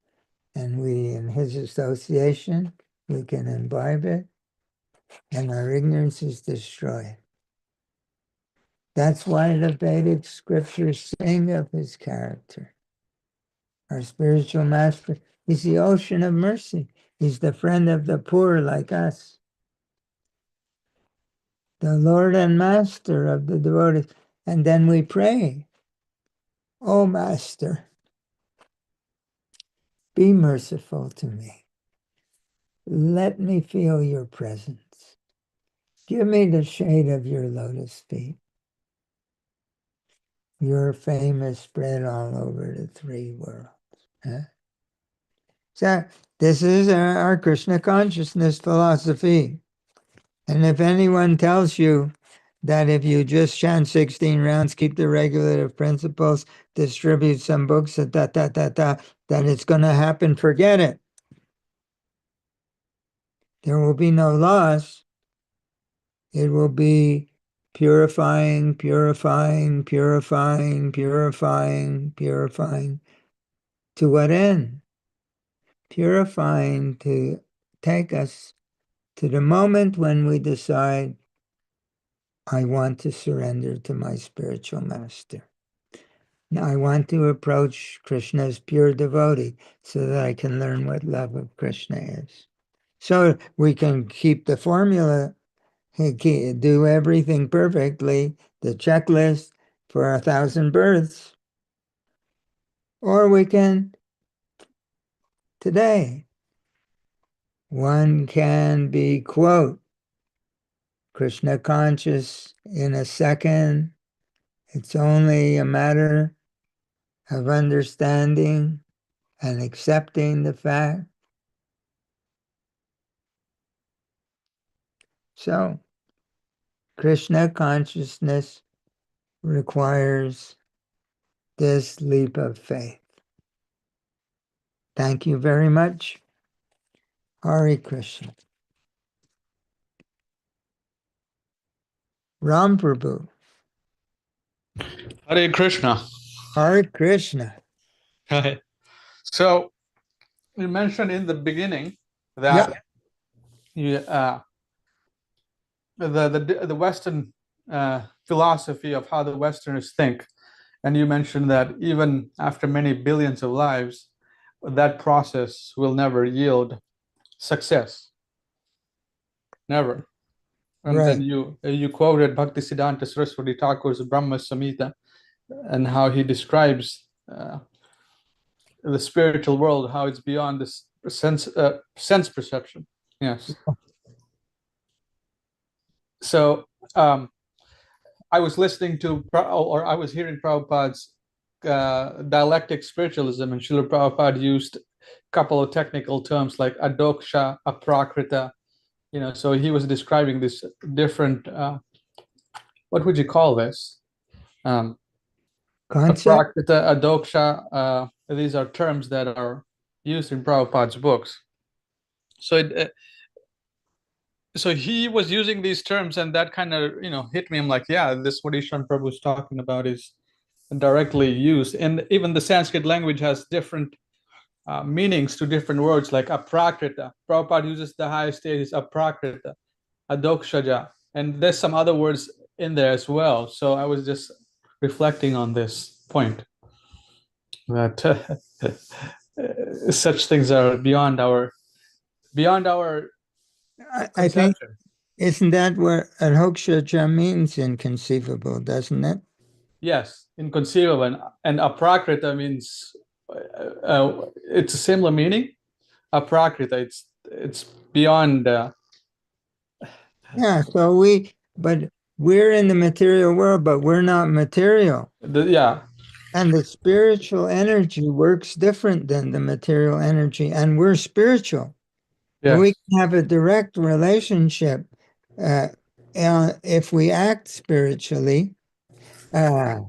and we, in his association, we can imbibe it, and our ignorance is destroyed. That's why the Vedic scriptures sing of his character. Our spiritual master is the ocean of mercy. He's the friend of the poor like us. The Lord and Master of the devotees. And then we pray, "O Master, be merciful to me. Let me feel your presence. Give me the shade of your lotus feet. Your fame is spread all over the three worlds." So this is our Krishna consciousness philosophy. And if anyone tells you that if you just chant 16 rounds, keep the regulative principles, distribute some books, that it's going to happen, forget it. There will be no loss. It will be purifying, purifying, purifying, purifying, purifying. To what end? Purifying to take us to the moment when we decide, I want to surrender to my spiritual master. Now, I want to approach Krishna as pure devotee so that I can learn what love of Krishna is. So we can keep the formula, do everything perfectly, the checklist for 1,000 births, or we can today. One can be, quote, Krishna conscious in a second. It's only a matter of understanding and accepting the fact. So, Krishna consciousness requires this leap of faith. Thank you very much. Hare Krishna. Ram Prabhu. Hare Krishna. Hare Krishna. Hi. So you mentioned in the beginning that you, the Western philosophy of how the Westerners think, and you mentioned that even after many billions of lives, that process will never yield success, never. And Right. then you quoted Bhaktisiddhanta Saraswati Thakur's Brahma Samhita and how he describes the spiritual world, how it's beyond this sense perception. Yes. So I was listening to, or I was hearing Prabhupada's dialectic spiritualism, and Srila Prabhupada used a couple of technical terms like adoksha, aprakrita. So he was describing this different. What would you call this? Concept? Aprakrita, adoksha. These are terms that are used in Prabhupada's books. So he was using these terms, and that kind of hit me. I'm like, yeah, this what Ishan Prabhu is talking about is directly used, and even the Sanskrit language has different meanings to different words, like aprakrita. Prabhupada uses the highest stage is aprakrita, adokshaja, and there's some other words in there as well. So I was just reflecting on this point that such things are beyond our I think, conception. isn't that what adhokshaja means, inconceivable, doesn't it? Yes, inconceivable, and aprakrita means it's a similar meaning. Aprakrita, it's beyond. Yeah, but we're in the material world, but we're not material. Yeah. And the spiritual energy works different than the material energy, and we're spiritual. And we Yes. can have a direct relationship if we act spiritually. Uh,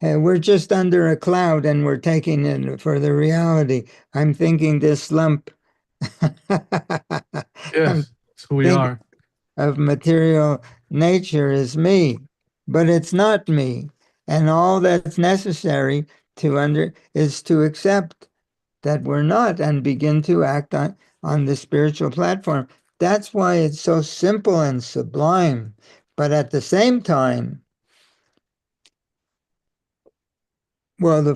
we're just under a cloud and we're taking it for the reality. I'm thinking this lump. I'm Yes. So we thinking are. of material nature is me, but it's not me. And all that's necessary is to accept that we're not and begin to act on the spiritual platform. That's why it's so simple and sublime. But at the same time, well, the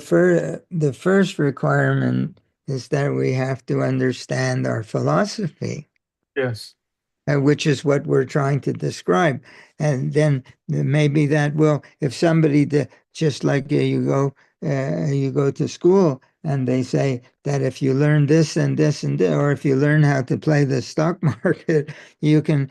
first requirement is that we have to understand our philosophy, Yes. which is what we're trying to describe. And then maybe that will, if somebody, just like you go to school and they say that if you learn this and this and this, or if you learn how to play the stock market, you can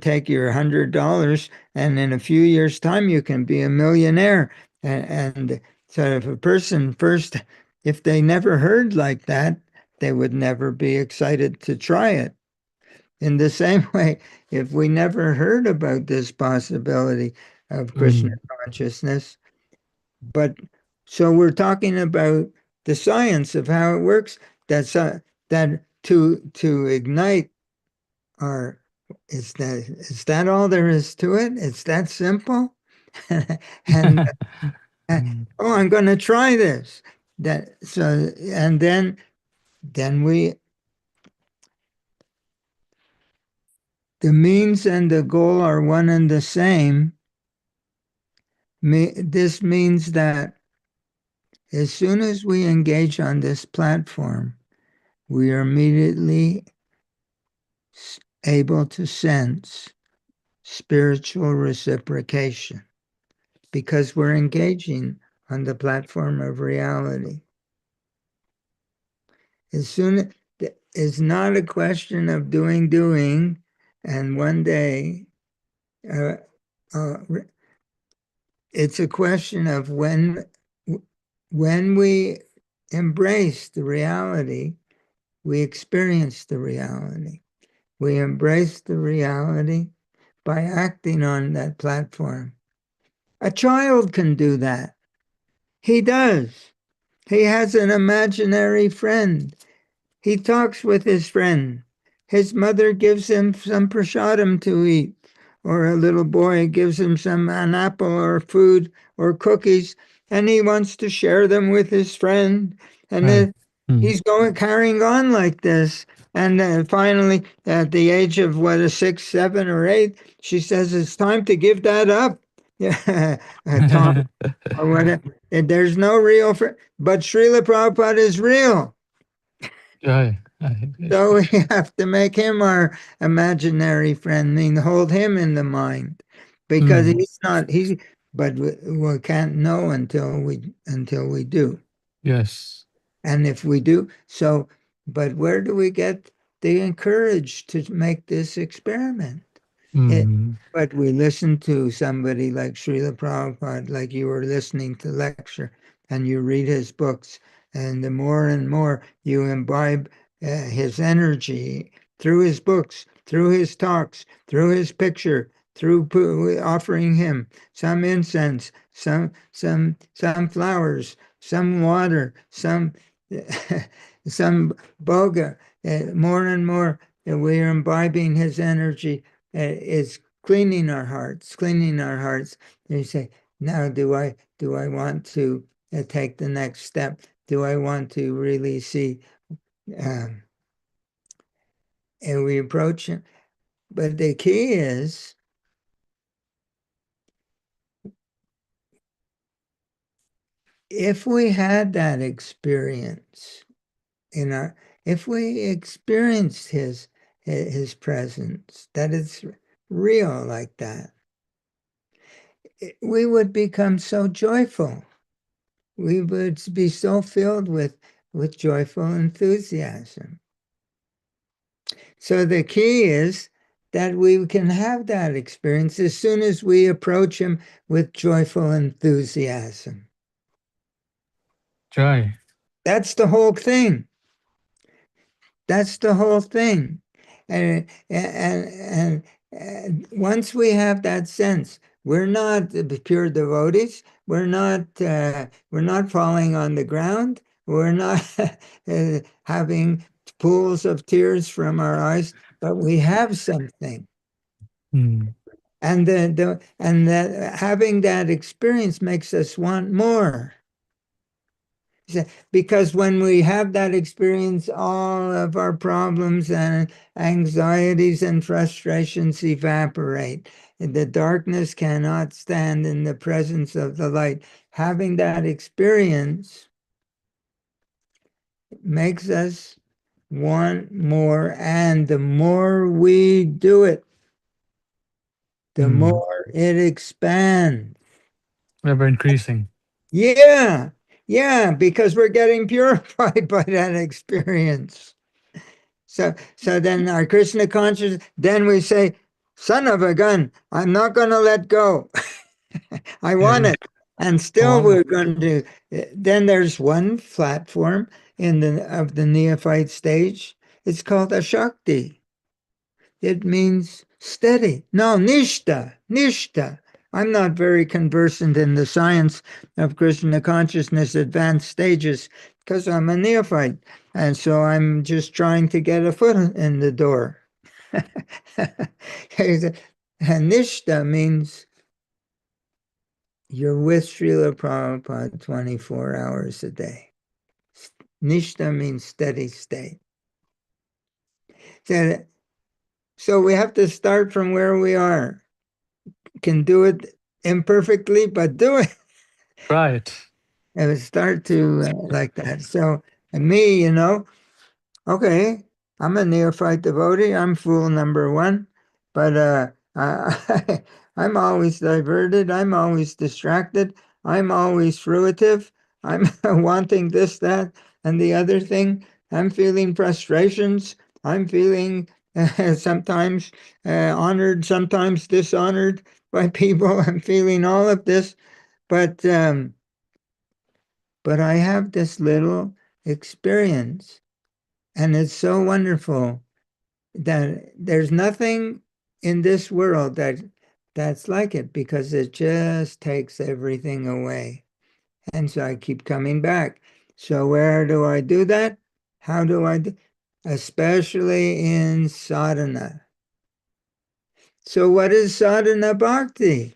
take your $100 and in a few years' time you can be a millionaire. And so if a person first, if they never heard like that, they would never be excited to try it. In the same way, if we never heard about this possibility of Krishna Mm. consciousness, but so we're talking about the science of how it works. That's that to ignite our is that all there is to it? It's that simple. And Mm. oh, I'm going to try this. That so and then we the means and the goal are one and the same. This means that as soon as we engage on this platform, we are immediately able to sense spiritual reciprocation because we're engaging on the platform of reality. As soon it's not a question of doing, and one day uh, uh, it's a question of when we embrace the reality, we experience the reality. We embrace the reality by acting on that platform. A child can do that. He does. He has an imaginary friend. He talks with his friend. His mother gives him some prasadam to eat, or a little boy gives him an apple or food or cookies, and he wants to share them with his friend. And Right. then Mm. he's carrying on like this. And finally, at the age of what, a 6, 7, or 8, she says it's time to give that up. Yeah, Tom or whatever. And there's no real friend, but Srila Prabhupada is real. Joy. Krishna. So we have to make him our imaginary friend, I mean, hold him in the mind, because Mm. he's not, but we can't know until we do. Yes. And if we do, so, but where do we get the courage to make this experiment? It, Mm. but we listen to somebody like Srila Prabhupada, like you were listening to lecture, and you read his books, and the more and more you imbibe his energy through his books, through his talks, through his picture, through offering him some incense, some flowers, some water, some boga, more and more we are imbibing his energy. It's cleaning our hearts. And you say, now do I want to take the next step? Do I want to really see? Um, and we approach him. But the key is, if we had that experience in our, if we experienced his presence, that it's real like that, we would become so joyful. We would be so filled with joyful enthusiasm. So the key is that we can have that experience as soon as we approach him with joyful enthusiasm. Joy. That's the whole thing. That's the whole thing. And once we have that sense, we're not pure devotees. We're not falling on the ground. We're not having pools of tears from our eyes, but we have something. Mm. And that having that experience makes us want more. Because when we have that experience, all of our problems and anxieties and frustrations evaporate. The darkness cannot stand in the presence of the light. Having that experience makes us want more, and the more we do it, the Mm. more it expands. Ever increasing. Yeah, yeah, because we're getting purified by that experience. So then our Krishna consciousness, then we say, son of a gun, I'm not going to let go. I want Yeah. it. And I still want it. we're going to, then there's one platform, of the neophyte stage. It's called a Shakti. It means steady. No, Nishta. I'm not very conversant in the science of Krishna consciousness advanced stages because I'm a neophyte. And so I'm just trying to get a foot in the door. Nishta means you're with Srila Prabhupada 24 hours a day. Nishta means steady state. So we have to start from where we are. Can do it imperfectly, but do it. Right. And start to like that. So, and me, okay, I'm a neophyte devotee. I'm fool number one, but I'm always diverted. I'm always distracted. I'm always fruitive. I'm wanting this, that, and the other thing. I'm feeling frustrations. I'm feeling sometimes honored, sometimes dishonored by people. I'm feeling all of this, but I have this little experience, and it's so wonderful that there's nothing in this world that's like it because it just takes everything away. And so I keep coming back. So where do I do that? How do I do? Especially in sadhana. So what is sadhana bhakti?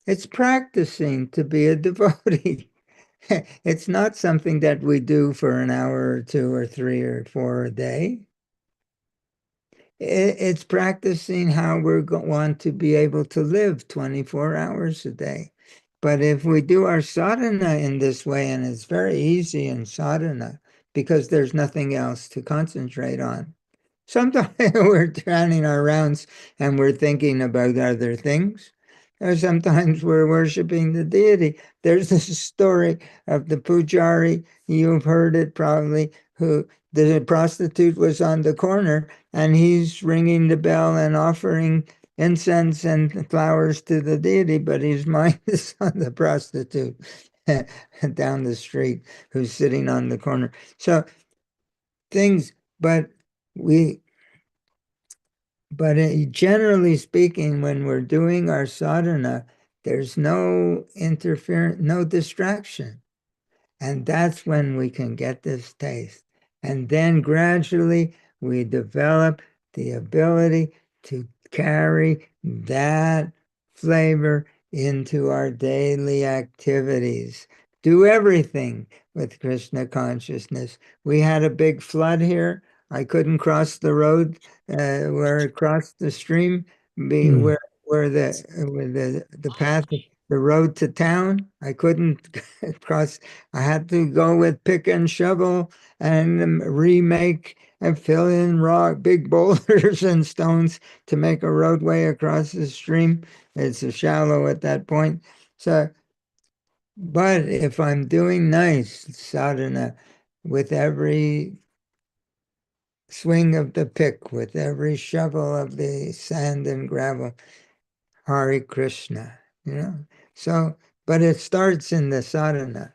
It's practicing to be a devotee. It's not something that we do for an hour or two or three or four a day. It's practicing how we want to be able to live 24 hours a day. But if we do our sadhana in this way, and it's very easy in sadhana because there's nothing else to concentrate on. Sometimes we're turning our rounds and we're thinking about other things. Or sometimes we're worshiping the deity. There's this story of the pujari, you've heard it probably, who the prostitute was on the corner and he's ringing the bell and offering incense and flowers to the deity, but his mind is on the prostitute down the street who's sitting on the corner. So things, but generally speaking, when we're doing our sadhana, there's no interference, no distraction. And that's when we can get this taste. And then gradually we develop the ability to carry that flavor into our daily activities. Do everything with Krishna consciousness. We had a big flood here. I couldn't cross the road where it crossed the stream, where the path, the road to town. I couldn't cross. I had to go with pick and shovel and remake and fill in big boulders and stones to make a roadway across the stream. It's shallow at that point. So, but if I'm doing nice sadhana with every swing of the pick, with every shovel of the sand and gravel, Hare Krishna, So, but it starts in the sadhana.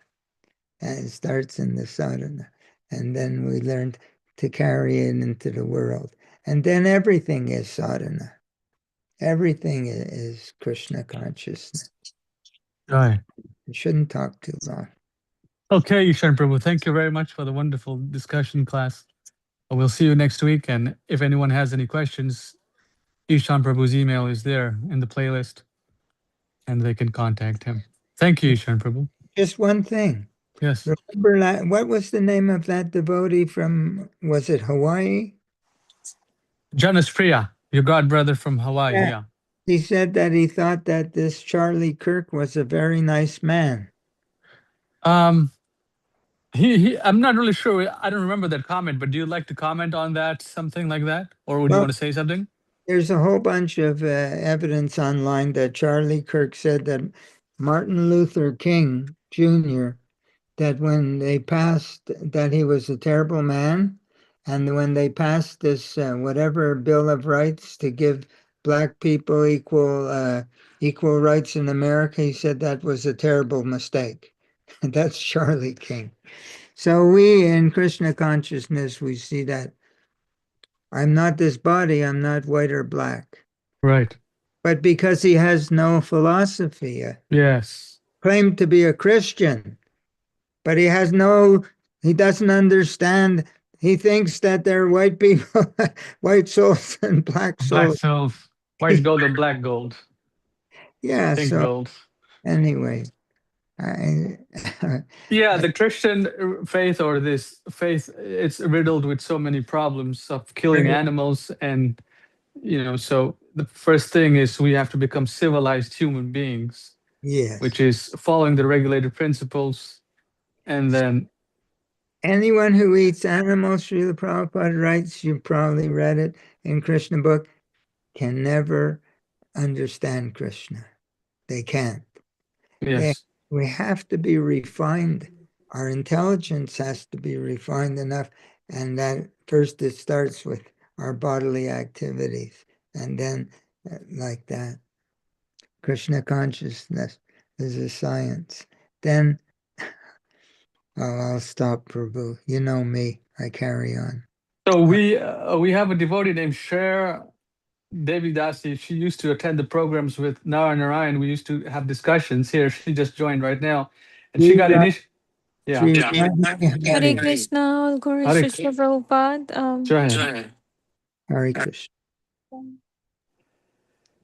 And it starts in the sadhana. And then we learned to carry it into the world. And then everything is sadhana. Everything is Krishna consciousness. Right. You shouldn't talk too long. Okay, Ishan Prabhu, thank you very much for the wonderful discussion class. We'll see you next week. And if anyone has any questions, Ishan Prabhu's email is there in the playlist and they can contact him. Thank you, Ishan Prabhu. Just one thing. Yes. Remember, what was the name of that devotee from, was it Hawaii? Jonas Priya, your god brother from Hawaii. Yeah. Yeah. He said that he thought that this Charlie Kirk was a very nice man. I'm not really sure. I don't remember that comment, but do you like to comment on that, something like that? Or would you want to say something? There's a whole bunch of evidence online that Charlie Kirk said that Martin Luther King Jr., that when they passed, that he was a terrible man. And when they passed this, whatever Bill of Rights to give Black people equal rights in America, he said that was a terrible mistake. And that's Charlie King. So we in Krishna consciousness, we see that I'm not this body, I'm not white or black. Right. But because he has no philosophy, Yes. claimed to be a Christian, but he doesn't understand. He thinks that they're white people, white souls and black Black souls. self, white gold and black gold, Yeah, pink so gold. anyway, I, Yeah, the Christian faith or this faith, it's riddled with so many problems of killing animals. And, so the first thing is we have to become civilized human beings, yes. which is following the regulated principles. And then, Anyone who eats animals, Srila Prabhupada writes, you probably read it in Krishna book, can never understand Krishna. They can't. yes, We have to be refined. Our intelligence has to be refined enough. And that first it starts with our bodily activities. And then like that, Krishna consciousness is a science. Then, I'll stop, Prabhu. You know me. I carry on. so we have a devotee named Cher Devi Dasi. She used to attend the programs with Narayan. We used to have discussions here. She just joined right now. And she got initiated. Yeah. Hare Krishna, all glories Hare to Srila Prabhupada. Jai. Hare Krishna.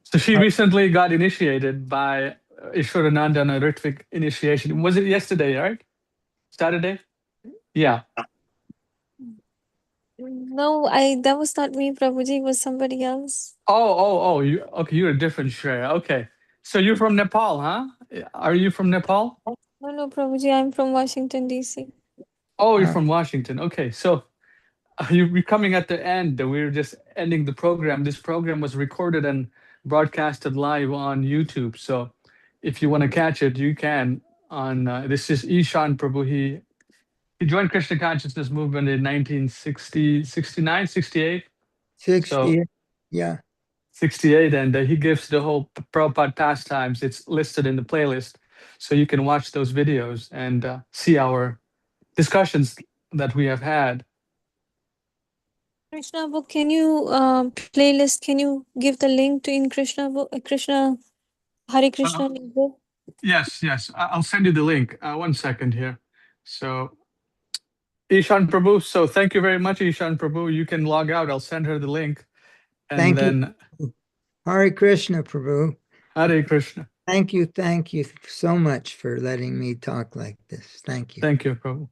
So she recently got initiated by Ishwarananda on a Ritvik initiation. Was it yesterday, right? Saturday? Yeah. No, that was not me, Prabhuji, it was somebody else. Oh, okay, you're a different Shreya. Okay. So you're from Nepal, huh? Are you from Nepal? No, Prabhuji, I'm from Washington, D.C. Oh, you're from Washington. Okay. So you're coming at the end. We're just ending the program. This program was recorded and broadcasted live on YouTube. So if you want to catch it, you can. On this is Ishan Prabhu. He joined Krishna Consciousness Movement in 1960, 69, 68. 60, So yeah. 68, and he gives the whole Prabhupada pastimes. It's listed in the playlist. So you can watch those videos and see our discussions that we have had. Krishna book, can you playlist? Can you give the link to in Krishna book, Krishna Hare Krishna book? Yes. I'll send you the link. 1 second here. So Ishan Prabhu. So thank you very much, Ishan Prabhu. You can log out. I'll send her the link. And Thank then you. Hare Krishna, Prabhu. Hare Krishna. Thank you so much for letting me talk like this. Thank you. Thank you, Prabhu.